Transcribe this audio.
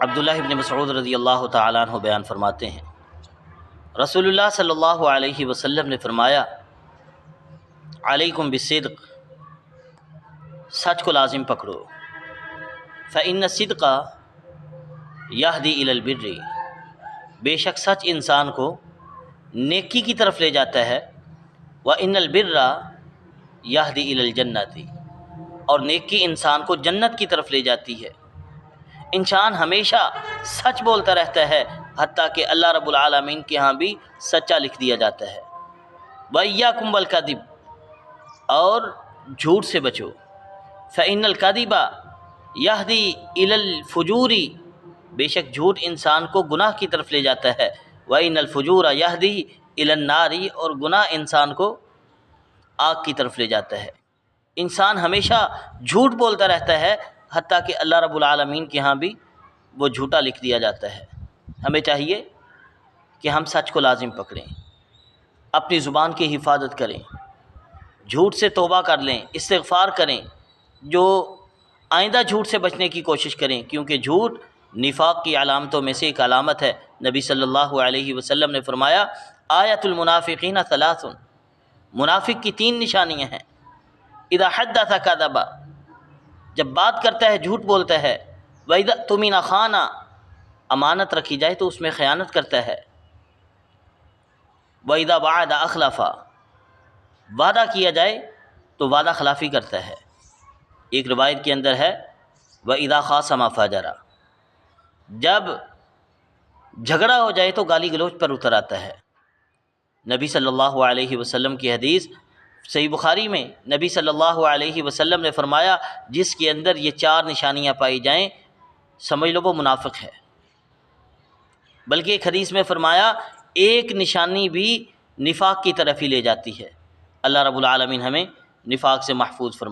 عبداللہ ابن مسعود رضی اللہ تعالیٰ عنہ بیان فرماتے ہیں، رسول اللہ صلی اللہ علیہ وسلم نے فرمایا، علیکم بالصدق، سچ کو لازم پکڑو، فإن الصدق یہدی الی البر، بے شک سچ انسان کو نیکی کی طرف لے جاتا ہے، وإن البر یہدی الی الجنۃ، اور نیکی انسان کو جنت کی طرف لے جاتی ہے۔ انسان ہمیشہ سچ بولتا رہتا ہے، حتیٰ کہ اللہ رب العالمین کے ہاں بھی سچا لکھ دیا جاتا ہے۔ وَإِيَّاكُمْ وَالْكَذِبَ، اور جھوٹ سے بچو، فَإِنَّ الْكَذِبَ يَهْدِي إِلَى الْفُجُورِ، بے شک جھوٹ انسان کو گناہ کی طرف لے جاتا ہے، وَإِنَّ الْفُجُورَ يَهْدِي إِلَى النَّارِ، اور گناہ انسان کو آگ کی طرف لے جاتا ہے۔ انسان ہمیشہ جھوٹ بولتا رہتا ہے، حتیٰ کہ اللہ رب العالمین کے ہاں بھی وہ جھوٹا لکھ دیا جاتا ہے۔ ہمیں چاہیے کہ ہم سچ کو لازم پکڑیں، اپنی زبان کی حفاظت کریں، جھوٹ سے توبہ کر لیں، استغفار کریں، جو آئندہ جھوٹ سے بچنے کی کوشش کریں، کیونکہ جھوٹ نفاق کی علامتوں میں سے ایک علامت ہے۔ نبی صلی اللہ علیہ وسلم نے فرمایا، آیۃ المنافقین ثلاث، منافق کی 3 نشانیاں ہیں۔ اذا حدث کذب، جب بات کرتا ہے جھوٹ بولتا ہے، وَإِذَا اؤْتُمِنَ خَانَ، امانت رکھی جائے تو اس میں خیانت کرتا ہے، وَإِذَا وَعَدَ أَخْلَفَ، وعدہ کیا جائے تو وعدہ خلافی کرتا ہے۔ ایک روایت کے اندر ہے، وَإِذَا خَاصَمَ فَجَرَ، جب جھگڑا ہو جائے تو گالی گلوچ پر اتر آتا ہے۔ نبی صلی اللہ علیہ وسلم کی حدیث صحیح بخاری میں نبی صلی اللہ علیہ وسلم نے فرمایا، جس کے اندر یہ 4 نشانیاں پائی جائیں سمجھ لو وہ منافق ہے۔ بلکہ ایک حدیث میں فرمایا، ایک نشانی بھی نفاق کی طرف ہی لے جاتی ہے۔ اللہ رب العالمین ہمیں نفاق سے محفوظ فرمائے۔